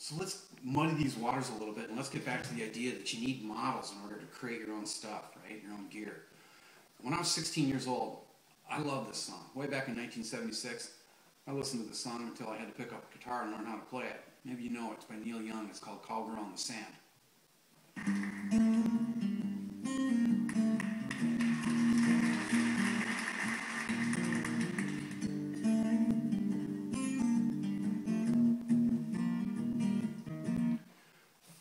So let's muddy these waters a little bit, and let's get back to the idea that you need models in order to create your own stuff, right? Your own gear. When I was 16 years old, I loved this song. Way back in 1976, I listened to the song until I had to pick up a guitar and learn how to play it. Maybe you know it. It's by Neil Young. It's called Cowgirl on the Sand.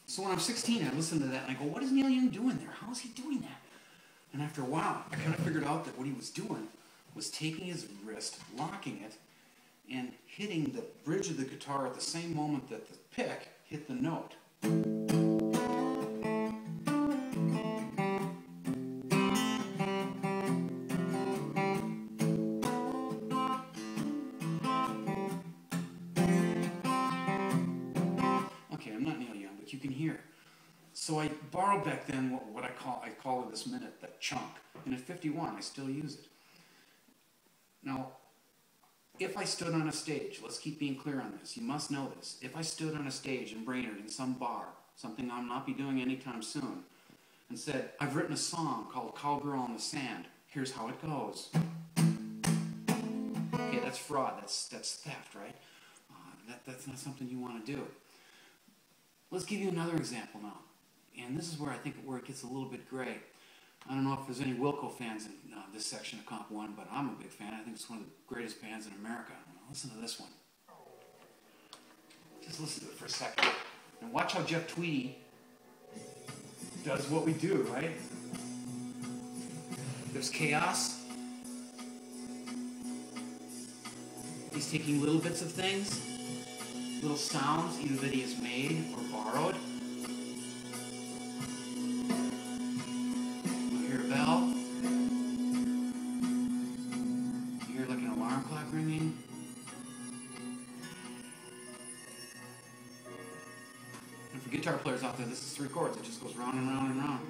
So when I'm 16, I listened to that and I go, what is Neil Young doing there? How is he doing that? And after a while, I kind of figured out that what he was doing was taking his wrist, locking it, and hitting the bridge of the guitar at the same moment that the pick hit the note. Okay, I'm not Neil Young, but you can hear. So I borrowed back then what I call it this minute, that chunk. And at 51, I still use it. Now, if I stood on a stage, let's keep being clear on this, you must know this. If I stood on a stage in Brainerd in some bar, something I'll not be doing anytime soon, and said, I've written a song called Cowgirl on the Sand, here's how it goes. Okay, that's fraud, that's theft, right? That's not something you want to do. Let's give you another example now. And this is where I think it gets a little bit gray. I don't know if there's any Wilco fans in this section of Comp 1, but I'm a big fan. I think it's one of the greatest bands in America. Listen to this one. Just listen to it for a second. And watch how Jeff Tweedy does what we do, right? There's chaos. He's taking little bits of things, little sounds, either that he has made or borrowed. You hear a bell. You hear like an alarm clock ringing. And for guitar players out there, this is 3 chords. It just goes round and round and round.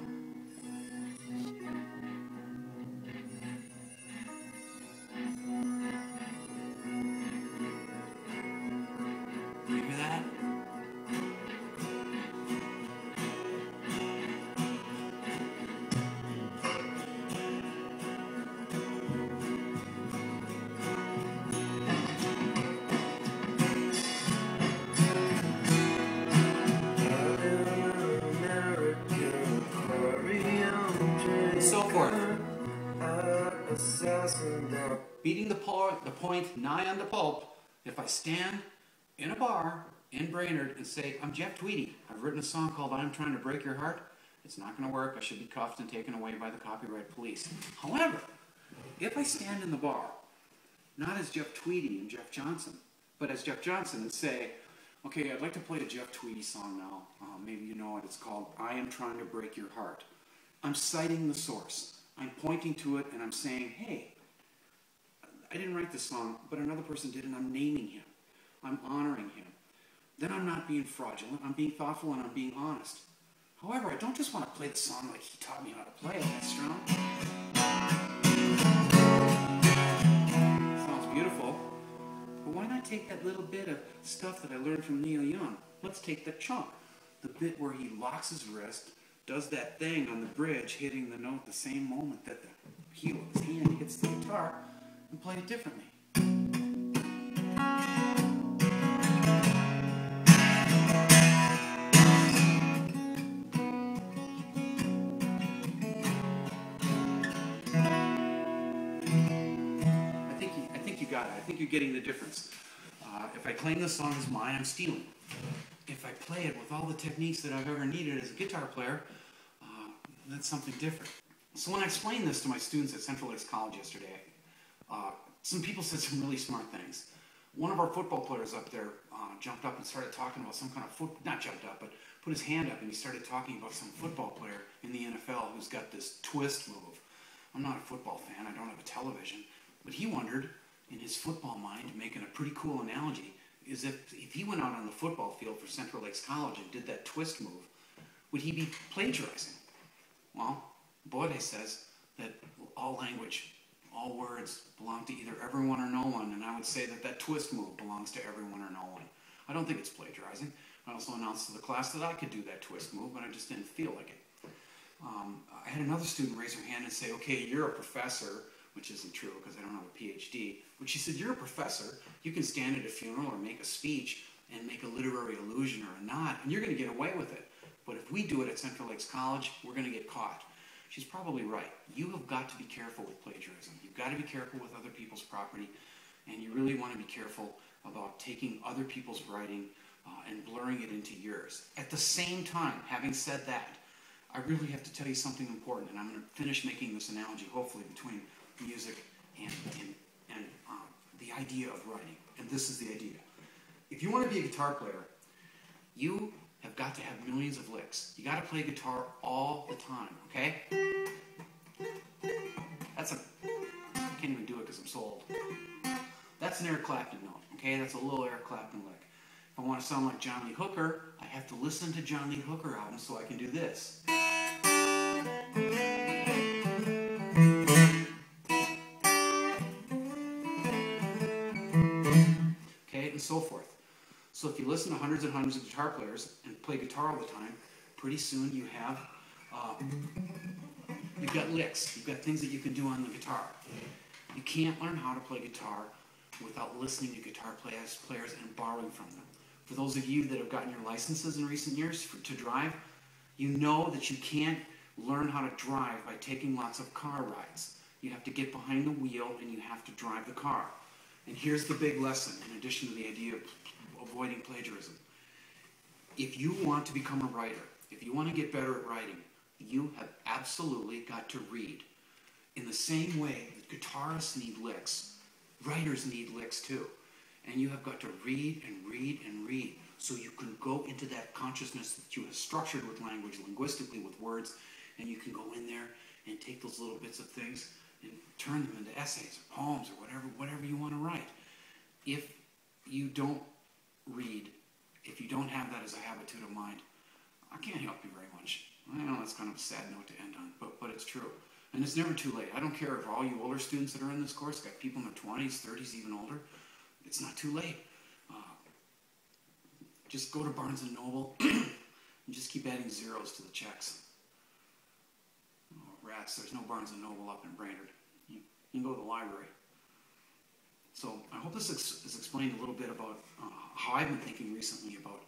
Beating the point nigh on the pulp, if I stand in a bar in Brainerd and say, I'm Jeff Tweedy, I've written a song called I'm Trying to Break Your Heart, it's not going to work. I should be cuffed and taken away by the copyright police. However, if I stand in the bar, not as Jeff Tweedy and Jeff Johnson, but as Jeff Johnson and say, okay, I'd like to play a Jeff Tweedy song now. Maybe you know it. It's called I Am Trying to Break Your Heart. I'm citing the source. I'm pointing to it and I'm saying, hey, I didn't write this song, but another person did, and I'm naming him. I'm honoring him. Then I'm not being fraudulent. I'm being thoughtful and I'm being honest. However, I don't just want to play the song like he taught me how to play it. That's strong. Sounds beautiful. But why not take that little bit of stuff that I learned from Neil Young? Let's take the chunk. The bit where he locks his wrist, does that thing on the bridge, hitting the note the same moment that the heel of his hand hits the guitar, and play it differently. I think you got it. I think you're getting the difference. If I claim the song as mine, I'm stealing. If I play it with all the techniques that I've ever needed as a guitar player, that's something different. So when I explained this to my students at Central Lakes College yesterday, some people said some really smart things. One of our football players up there jumped up and started talking about some kind of not jumped up, but put his hand up and he started talking about some football player in the NFL who's got this twist move. I'm not a football fan, I don't have a television, but he wondered, in his football mind, making a pretty cool analogy, is if he went out on the football field for Central Lakes College and did that twist move, would he be plagiarizing? Well, Bode says that all language, all words belong to either everyone or no one, and I would say that that twist move belongs to everyone or no one. I don't think it's plagiarizing, I also announced to the class that I could do that twist move, but I just didn't feel like it. I had another student raise her hand and say, okay, you're a professor, which isn't true because I don't have a PhD, but she said, you're a professor, you can stand at a funeral or make a speech and make a literary allusion or a nod, and you're going to get away with it. But if we do it at Central Lakes College, we're going to get caught. She's probably right. You have got to be careful with plagiarism. You've got to be careful with other people's property, and you really want to be careful about taking other people's writing and blurring it into yours. At the same time, having said that, I really have to tell you something important, and I'm going to finish making this analogy, hopefully, between music and the idea of writing. And this is the idea. If you want to be a guitar player, you have got to have millions of licks. You got to play guitar all the time, okay? I can't even do it because I'm so old. That's an Eric Clapton note, okay? That's a little Eric Clapton lick. If I want to sound like John Lee Hooker, I have to listen to John Lee Hooker albums so I can do this. Okay, and so forth. So if you listen to hundreds and hundreds of guitar players and play guitar all the time, pretty soon you have, you've got licks. You've got things that you can do on the guitar. You can't learn how to play guitar without listening to guitar players and borrowing from them. For those of you that have gotten your licenses in recent years to drive, you know that you can't learn how to drive by taking lots of car rides. You have to get behind the wheel and you have to drive the car. And here's the big lesson, in addition to the idea of avoiding plagiarism. If you want to become a writer, if you want to get better at writing, you have absolutely got to read. In the same way that guitarists need licks, writers need licks too. And you have got to read and read and read so you can go into that consciousness that you have structured with language, linguistically with words, and you can go in there and take those little bits of things and turn them into essays or poems or whatever you want to write. If you don't read, if you don't have that as a habitude of mind, I can't help you very much. I know that's kind of a sad note to end on, but it's true. And it's never too late. I don't care if all you older students that are in this course, got people in their 20s, 30s, even older, it's not too late. Just go to Barnes & Noble and just keep adding zeros to the checks. Oh, rats, there's no Barnes & Noble up in Brainerd. You can go to the library. So I hope this has explained a little bit about how I've been thinking recently about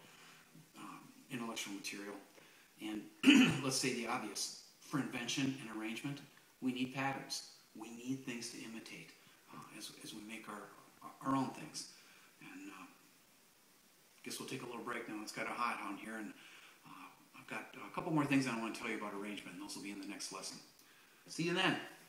intellectual material. And let's say the obvious. For invention and arrangement, we need patterns. We need things to imitate as we make our own things. And I guess we'll take a little break now. It's kind of hot on here, and I've got a couple more things I want to tell you about arrangement, and those will be in the next lesson. See you then.